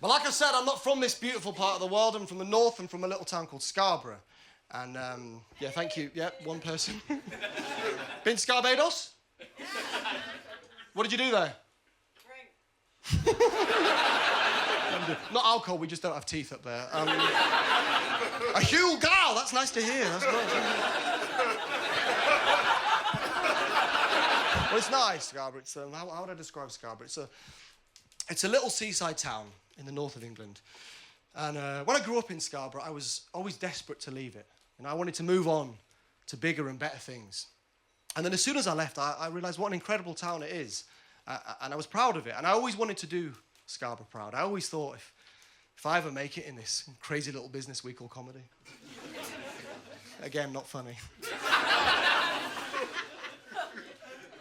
Well, like I said, I'm not from this beautiful part of the world. I'm from the north. I'm from a little town called Scarborough. And, yeah, thank you. Yeah, one person. Been to Barbados? What did you do there? Drink. Not alcohol, we just don't have teeth up there. A Huel gal, that's nice to hear. That's nice. Well, it's nice, Scarborough. It's, how would I describe Scarborough? It's a little seaside town in the north of England. And when I grew up in Scarborough, I was always desperate to leave it. And I wanted to move on to bigger and better things. And then as soon as I left, I realised what an incredible town it is. And I was proud of it. And I always wanted to do Scarborough proud. I always thought if I ever make it in this crazy little business we call comedy. Again, not funny.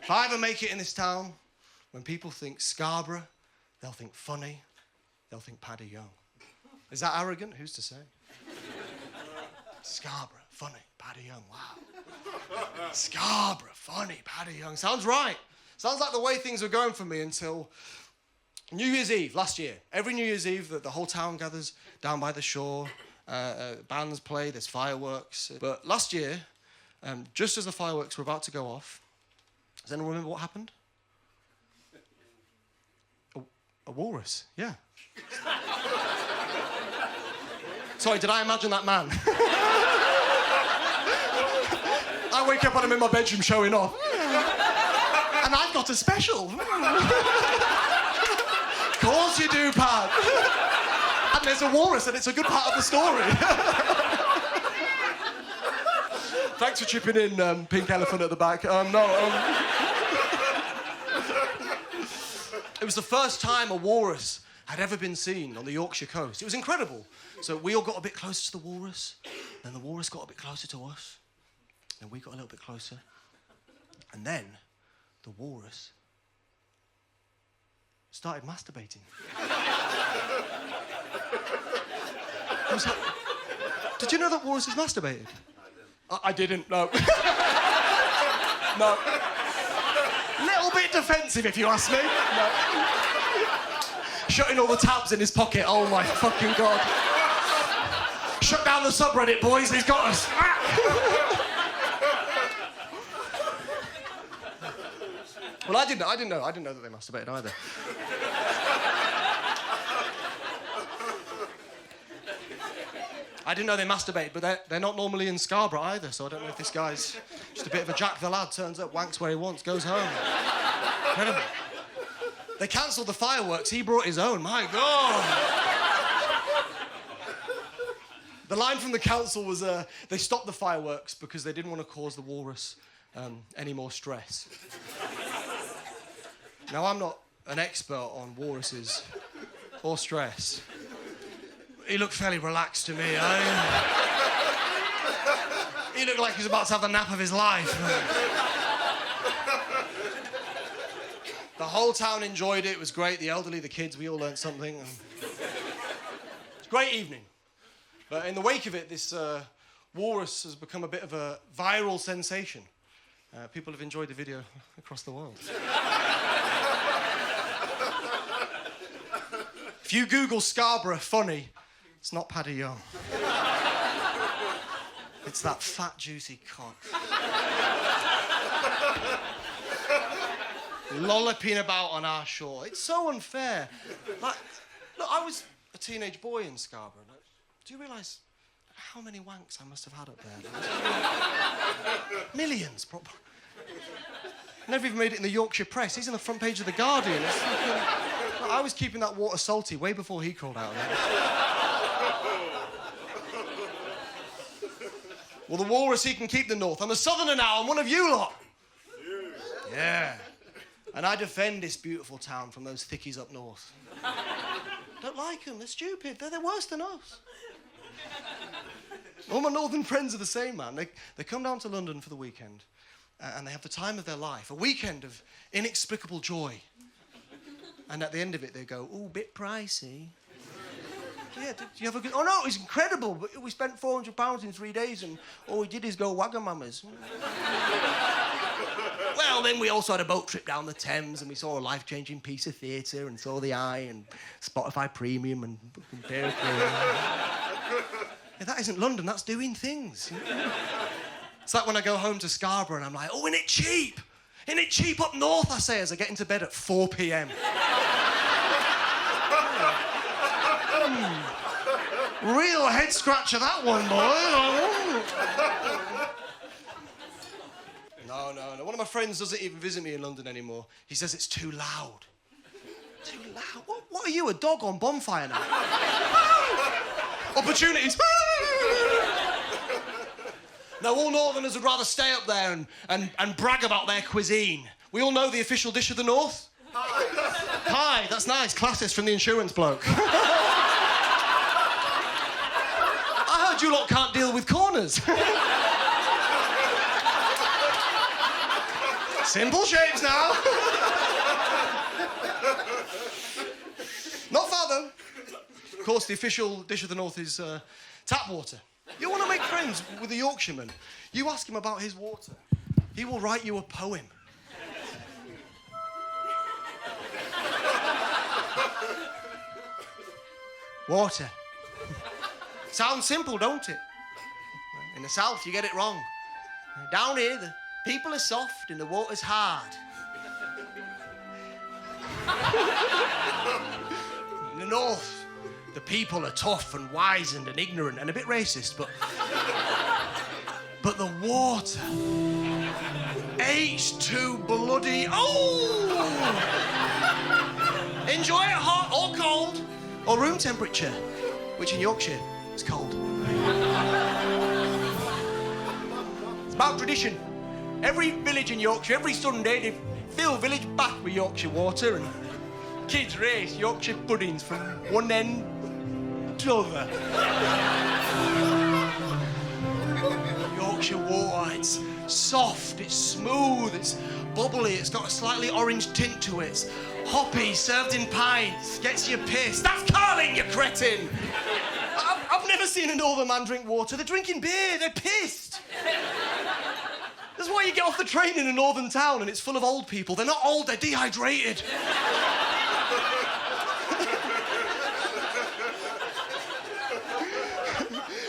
If I ever make it in this town, when people think Scarborough, they'll think funny, they'll think Paddy Young. Is that arrogant? Who's to say? Scarborough, funny, Paddy Young, wow. Scarborough, funny, Paddy Young. Sounds right. Sounds like the way things were going for me until New Year's Eve last year. Every New Year's Eve, the whole town gathers down by the shore. Bands play, there's fireworks. But last year, just as the fireworks were about to go off, does anyone remember what happened? A walrus, yeah. Sorry, did I imagine that man? I wake up and I'm in my bedroom showing off. And I've got a special. Of course you do, Pad. And there's a walrus and it's a good part of the story. Thanks for chipping in, Pink Elephant at the back. It was the first time a walrus had ever been seen on the Yorkshire coast. It was incredible. So we all got a bit closer to the walrus, then the walrus got a bit closer to us, then we got a little bit closer, and then the walrus started masturbating. Did you know that walruses masturbated? I didn't, no. No. Little bit defensive, if you ask me. No. Shutting all the tabs in his pocket. Oh, my fucking God. Shut down the subreddit, boys. He's got us. Well, I didn't know that they masturbated either. I didn't know they masturbated, but they're not normally in Scarborough either, so I don't know if this guy's just a bit of a Jack the Lad, turns up, wanks where he wants, goes home. Incredible. They cancelled the fireworks, he brought his own, my God. The line from the council was, they stopped the fireworks because they didn't want to cause the walrus any more stress. Now, I'm not an expert on walruses or stress. He looked fairly relaxed to me. He looked like he was about to have the nap of his life. The whole town enjoyed it. It was great. The elderly, the kids, we all learned something. It's a great evening. But in the wake of it, this walrus has become a bit of a viral sensation. People have enjoyed the video across the world. If you Google Scarborough funny, it's not Paddy Young. It's that fat, juicy cock. Lolloping about on our shore. It's so unfair. Like, look, I was a teenage boy in Scarborough. Like, do you realise how many wanks I must have had up there? Millions, probably. Never even made it in the Yorkshire Press. He's on the front page of The Guardian. I was keeping that water salty way before he crawled out of there. Well, the walrus, he can keep the north. I'm a southerner now. I'm one of you lot. Yeah. And I defend this beautiful town from those thickies up north. Don't like them. They're stupid. They're worse than us. All my northern friends are the same, man. They come down to London for the weekend, and they have the time of their life. A weekend of inexplicable joy. And at the end of it, they go, ooh, bit pricey. Yeah, did you have a good... Oh, no, it was incredible. But we spent £400 in 3 days, and all we did is go Wagamamas. Well, then we also had a boat trip down the Thames and we saw a life-changing piece of theatre and saw the Eye and Spotify Premium and Dairy Queen. Yeah, that isn't London, that's doing things. It's like when I go home to Scarborough and I'm like, oh, isn't it cheap? Isn't it cheap up north, I say, as I get into bed at 4 p.m. Real head scratcher, that one, boy. No. One of my friends doesn't even visit me in London anymore. He says it's too loud. Too loud? What are you, a dog on bonfire night? Opportunities. No, all Northerners would rather stay up there and brag about their cuisine. We all know the official dish of the North. Hi, that's nice. Classist from the insurance bloke. I heard you lot can't deal with corners. Simple shapes now. Not far, though. Of course, the official dish of the North is tap water. You want to make friends with a Yorkshireman, you ask him about his water. He will write you a poem. Water. Sounds simple, don't it? In the south, you get it wrong. Down here, the people are soft and the water's hard. In the north, the people are tough and wizened and ignorant and a bit racist, but the water, H2 bloody, oh! Enjoy it hot or cold, or room temperature, which in Yorkshire is cold. It's about tradition. Every village in Yorkshire, every Sunday, they fill village bath with Yorkshire water and kids race Yorkshire puddings from one end to other. Yorkshire water, it's soft, it's smooth, it's bubbly, it's got a slightly orange tint to it. It's hoppy, served in pints, gets you pissed. That's Carling, you cretin! I've never seen a northern man drink water. They're drinking beer, they're pissed. That's why you get off the train in a northern town and it's full of old people. They're not old, they're dehydrated.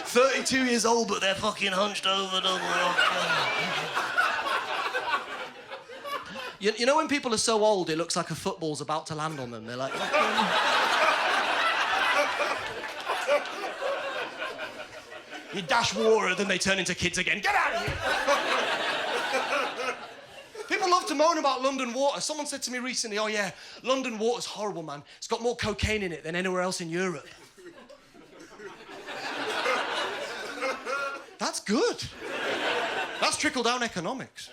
32 years old, but they're fucking hunched over, don't they? You know when people are so old, it looks like a football's about to land on them? They're like... You dash water, then they turn into kids again. Get out of here! People love to moan about London water. Someone said to me recently, oh yeah, London water's horrible, man. It's got more cocaine in it than anywhere else in Europe. That's good. That's trickle-down economics.